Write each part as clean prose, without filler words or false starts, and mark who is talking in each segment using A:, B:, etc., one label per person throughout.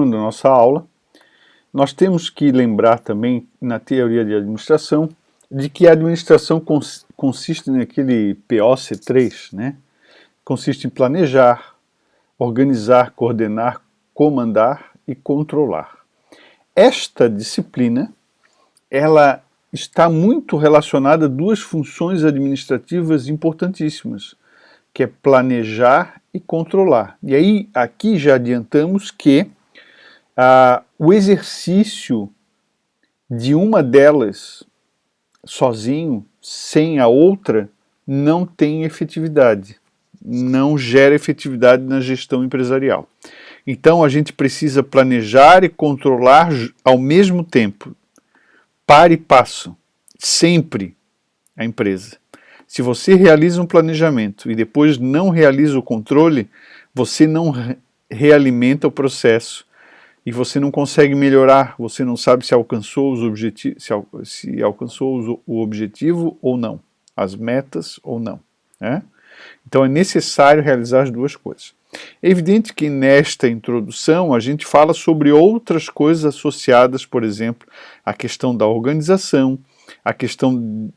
A: Da nossa aula, nós temos que lembrar também, na teoria de administração, de que a administração consiste naquele POC3, né? Consiste em planejar, organizar, coordenar, comandar e controlar. Esta disciplina, ela está muito relacionada a duas funções administrativas importantíssimas, que é planejar e controlar. E aí, aqui já adiantamos que o exercício de uma delas sozinho, sem a outra, não tem efetividade, não gera efetividade na gestão empresarial. Então a gente precisa planejar e controlar ao mesmo tempo, par e passo, sempre a empresa. Se você realiza um planejamento e depois não realiza o controle, você não realimenta o processo e você não consegue melhorar, você não sabe se alcançou os objetivos, se alcançou o objetivo ou não, as metas ou não, né? Então é necessário realizar as duas coisas. É evidente que nesta introdução a gente fala sobre outras coisas associadas, por exemplo, à questão da organização, a questão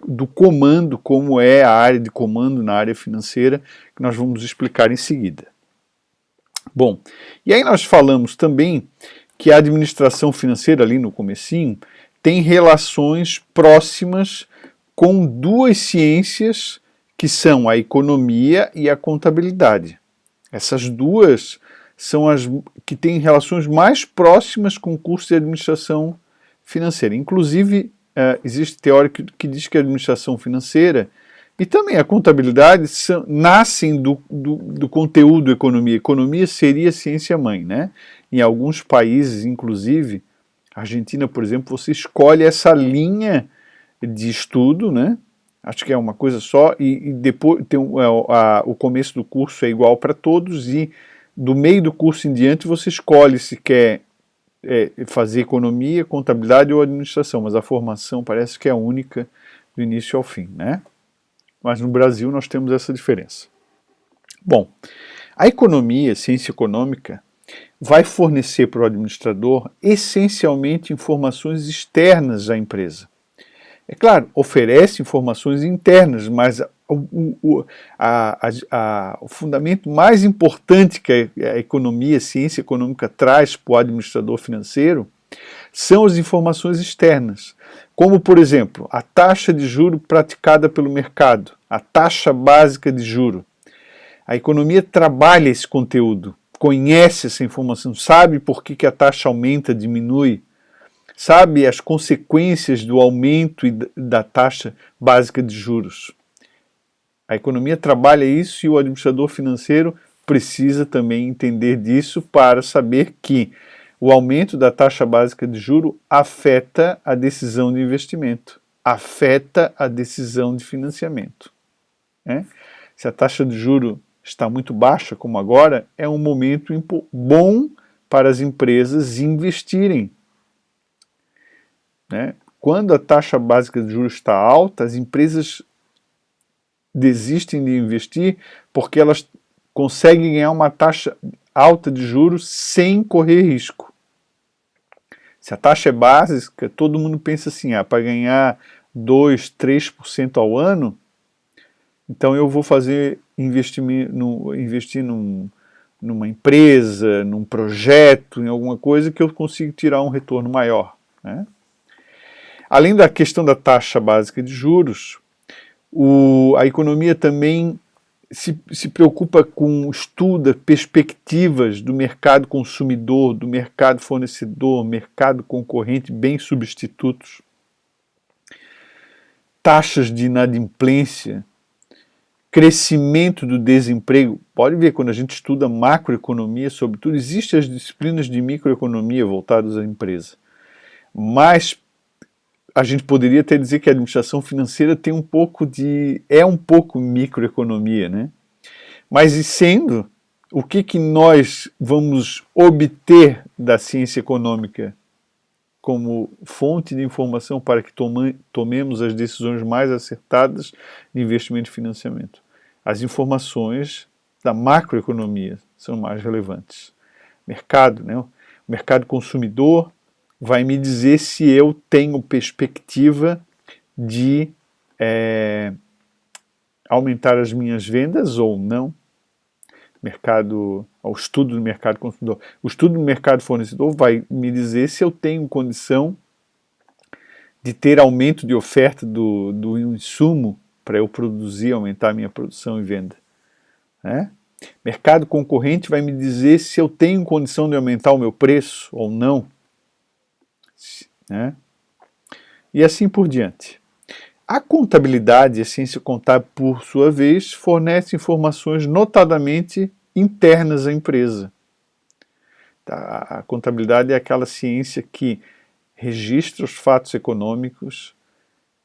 A: do comando, como é a área de comando na área financeira, que nós vamos explicar em seguida. Bom, e aí nós falamos também que a administração financeira, ali no comecinho, tem relações próximas com duas ciências que são a economia e a contabilidade. Essas duas são as que têm relações mais próximas com o curso de administração financeira. Inclusive, existe teórico que diz que a administração financeira e também a contabilidade nascem do conteúdo economia. Economia seria ciência-mãe, né? Em alguns países, inclusive, Argentina, por exemplo, você escolhe essa linha de estudo, né? Acho que é uma coisa só, e depois tem o começo do curso é igual para todos, e do meio do curso em diante você escolhe se quer fazer economia, contabilidade ou administração, mas a formação parece que é a única do início ao fim, né? Mas no Brasil nós temos essa diferença. Bom, a economia, a ciência econômica, vai fornecer para o administrador essencialmente informações externas à empresa. É claro, oferece informações internas, mas o fundamento mais importante que a economia, a ciência econômica traz para o administrador financeiro são as informações externas, como, por exemplo, a taxa de juro praticada pelo mercado, a taxa básica de juro. A economia trabalha esse conteúdo, conhece essa informação, sabe por que a taxa aumenta, diminui, sabe as consequências do aumento da taxa básica de juros. A economia trabalha isso e o administrador financeiro precisa também entender disso para saber que o aumento da taxa básica de juro afeta a decisão de investimento, afeta a decisão de financiamento, né? Se a taxa de juro está muito baixa, como agora, é um momento bom para as empresas investirem, né? Quando a taxa básica de juros está alta, as empresas desistem de investir porque elas conseguem ganhar uma taxa alta de juros sem correr risco. Se a taxa é básica, todo mundo pensa assim, para ganhar 2, 3% ao ano, então eu vou investir numa empresa, num projeto, em alguma coisa que eu consigo tirar um retorno maior, né? Além da questão da taxa básica de juros, a economia também se preocupa com estuda perspectivas do mercado consumidor, do mercado fornecedor, mercado concorrente, bens substitutos, taxas de inadimplência, crescimento do desemprego. Pode ver, quando a gente estuda macroeconomia, sobretudo, existem as disciplinas de microeconomia voltadas à empresa, mas a gente poderia até dizer que a administração financeira tem um pouco microeconomia, né? Mas e sendo, o que nós vamos obter da ciência econômica como fonte de informação para que tomemos as decisões mais acertadas de investimento e financiamento? As informações da macroeconomia são mais relevantes. Mercado, né? mercado consumidor vai me dizer se eu tenho perspectiva de aumentar as minhas vendas ou não. O estudo do mercado consumidor. O estudo do mercado fornecedor vai me dizer se eu tenho condição de ter aumento de oferta do insumo para eu produzir, aumentar a minha produção e venda. Né? Mercado concorrente vai me dizer se eu tenho condição de aumentar o meu preço ou não. Né? E assim por diante. A contabilidade, a ciência contábil, por sua vez, fornece informações notadamente internas à empresa. Tá? A contabilidade é aquela ciência que registra os fatos econômicos,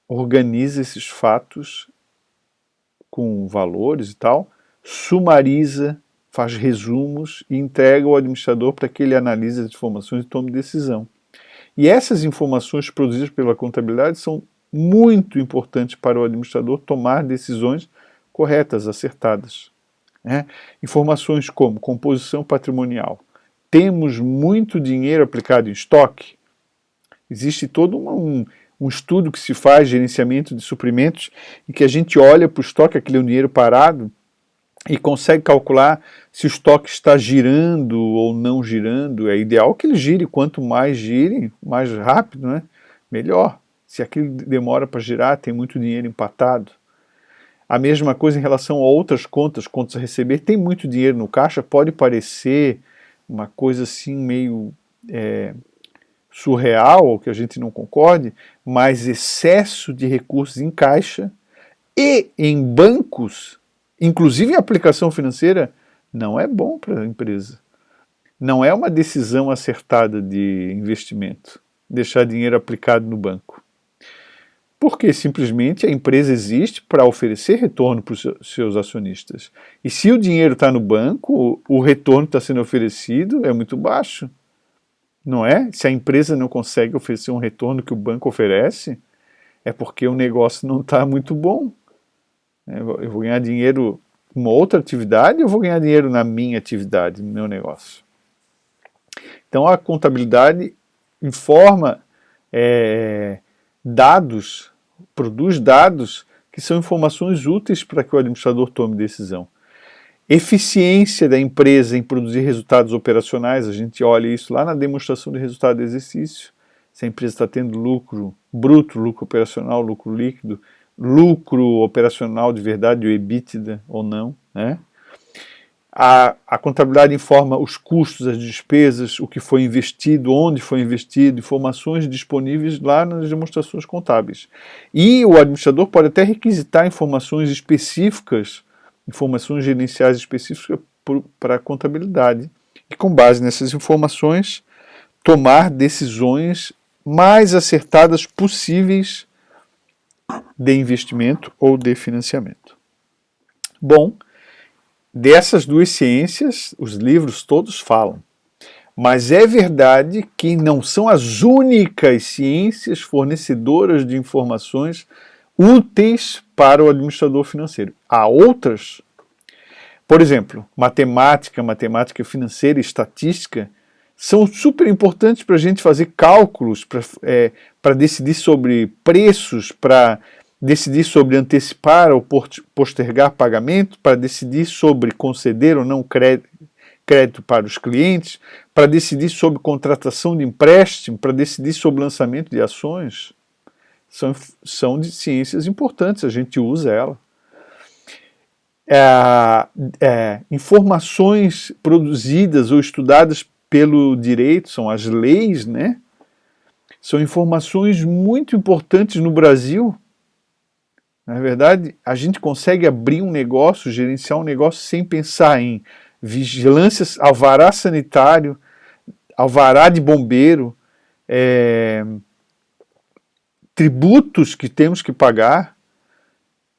A: organiza esses fatos com valores e tal, sumariza, faz resumos e entrega ao administrador para que ele analise as informações e tome decisão. E essas informações produzidas pela contabilidade são muito importantes para o administrador tomar decisões corretas, acertadas. Né? Informações como composição patrimonial. Temos muito dinheiro aplicado em estoque? Existe todo um estudo que se faz, gerenciamento de suprimentos, em que a gente olha para o estoque, aquele dinheiro parado, e consegue calcular se o estoque está girando ou não girando. É ideal que ele gire, quanto mais gire, mais rápido, né? Melhor. Se aquilo demora para girar, tem muito dinheiro empatado. A mesma coisa em relação a outras contas a receber. Tem muito dinheiro no caixa, pode parecer uma coisa assim meio surreal, ou que a gente não concorde, mas excesso de recursos em caixa e em bancos, inclusive em aplicação financeira, não é bom para a empresa. Não é uma decisão acertada de investimento, deixar dinheiro aplicado no banco. Porque simplesmente a empresa existe para oferecer retorno para os seus acionistas. E se o dinheiro está no banco, o retorno que está sendo oferecido é muito baixo. Não é? Se a empresa não consegue oferecer um retorno que o banco oferece, é porque o negócio não está muito bom. Eu vou ganhar dinheiro em uma outra atividade ou eu vou ganhar dinheiro na minha atividade, no meu negócio? Então a contabilidade informa dados, produz dados que são informações úteis para que o administrador tome decisão. Eficiência da empresa em produzir resultados operacionais, a gente olha isso lá na demonstração de resultado do exercício. Se a empresa está tendo lucro bruto, lucro operacional, lucro líquido, lucro operacional de verdade, o EBITDA ou não. Né? A contabilidade informa os custos, as despesas, o que foi investido, onde foi investido, informações disponíveis lá nas demonstrações contábeis. E o administrador pode até requisitar informações específicas, informações gerenciais específicas para a contabilidade. E com base nessas informações, tomar decisões mais acertadas possíveis de investimento ou de financiamento. Bom, dessas duas ciências, os livros todos falam. Mas é verdade que não são as únicas ciências fornecedoras de informações úteis para o administrador financeiro. Há outras, por exemplo, matemática financeira e estatística, são super importantes para a gente fazer cálculos, para decidir sobre preços, para decidir sobre antecipar ou postergar pagamento, para decidir sobre conceder ou não crédito para os clientes, para decidir sobre contratação de empréstimo, para decidir sobre lançamento de ações. São de ciências importantes, a gente usa ela. Informações produzidas ou estudadas pelo direito, são as leis, né? São informações muito importantes no Brasil. Na verdade, a gente consegue abrir um negócio, gerenciar um negócio sem pensar em vigilância, alvará sanitário, alvará de bombeiro, tributos que temos que pagar,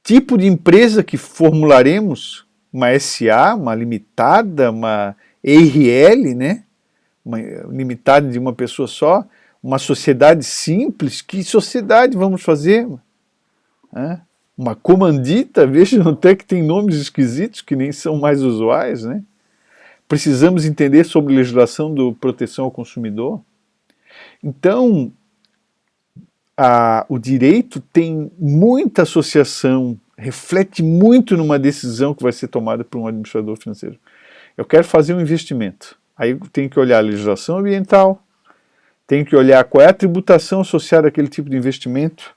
A: tipo de empresa que formularemos, uma SA, uma limitada, uma ERL, né? Uma limitada de uma pessoa só, uma sociedade simples, que sociedade vamos fazer? Uma comandita, vejam até que tem nomes esquisitos que nem são mais usuais, né? Precisamos entender sobre legislação de proteção ao consumidor. Então, o direito tem muita associação, reflete muito numa decisão que vai ser tomada por um administrador financeiro. Eu quero fazer um investimento. Aí eu tenho que olhar a legislação ambiental, tenho que olhar qual é a tributação associada àquele tipo de investimento.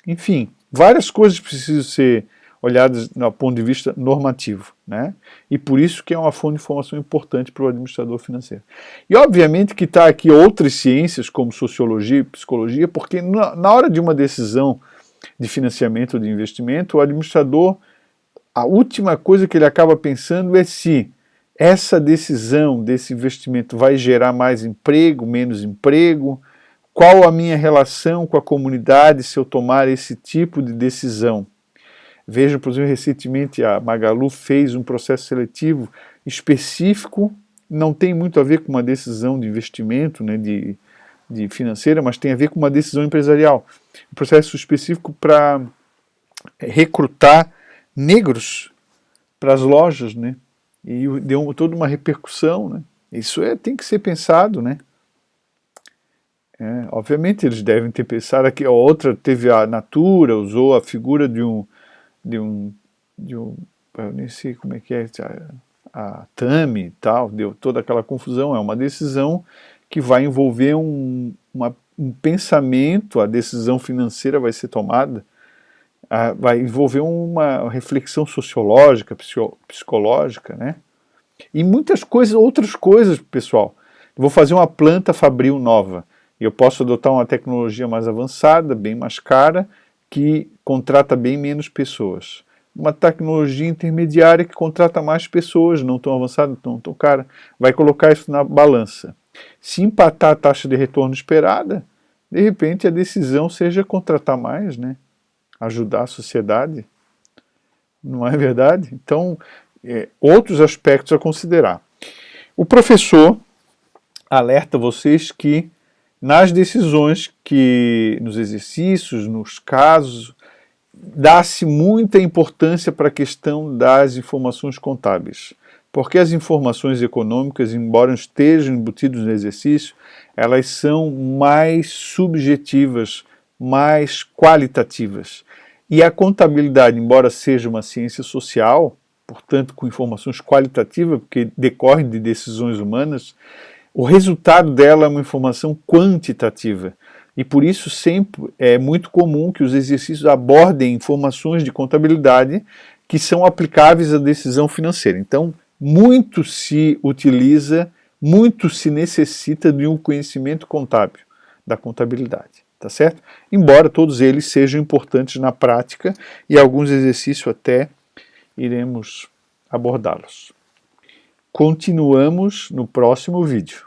A: Enfim, várias coisas precisam ser olhadas do ponto de vista normativo, né? E por isso que é uma fonte de informação importante para o administrador financeiro. E obviamente que está aqui outras ciências, como sociologia e psicologia, porque na hora de uma decisão de financiamento ou de investimento, o administrador, a última coisa que ele acaba pensando é se essa decisão desse investimento vai gerar mais emprego, menos emprego, qual a minha relação com a comunidade se eu tomar esse tipo de decisão. Vejam, por exemplo, recentemente a Magalu fez um processo seletivo específico, não tem muito a ver com uma decisão de investimento, né, de financeira, mas tem a ver com uma decisão empresarial. Um processo específico para recrutar negros para as lojas, né, e deu toda uma repercussão, né. Isso tem que ser pensado, né. Obviamente eles devem ter pensado aqui, a outra teve a Natura, usou a figura de um eu nem sei como é que é, a Tami e tal, deu toda aquela confusão. É uma decisão que vai envolver um pensamento, a decisão financeira vai ser tomada, vai envolver uma reflexão sociológica, psicológica, né? E muitas coisas, outras coisas, pessoal. Eu vou fazer uma planta fabril nova, eu posso adotar uma tecnologia mais avançada, bem mais cara, que contrata bem menos pessoas. Uma tecnologia intermediária que contrata mais pessoas, não tão avançada, não tão cara. Vai colocar isso na balança. Se empatar a taxa de retorno esperada, de repente a decisão seja contratar mais, né? Ajudar a sociedade. Não é verdade? Então, outros aspectos a considerar. O professor alerta vocês que nas decisões nos exercícios, nos casos, dá-se muita importância para a questão das informações contábeis. Porque as informações econômicas, embora estejam embutidas no exercício, elas são mais subjetivas, mais qualitativas. E a contabilidade, embora seja uma ciência social, portanto com informações qualitativas, porque decorrem de decisões humanas, o resultado dela é uma informação quantitativa. E por isso sempre é muito comum que os exercícios abordem informações de contabilidade que são aplicáveis à decisão financeira. Então, muito se utiliza, muito se necessita de um conhecimento contábil, da contabilidade, tá certo? Embora todos eles sejam importantes na prática e alguns exercícios até iremos abordá-los. Continuamos no próximo vídeo.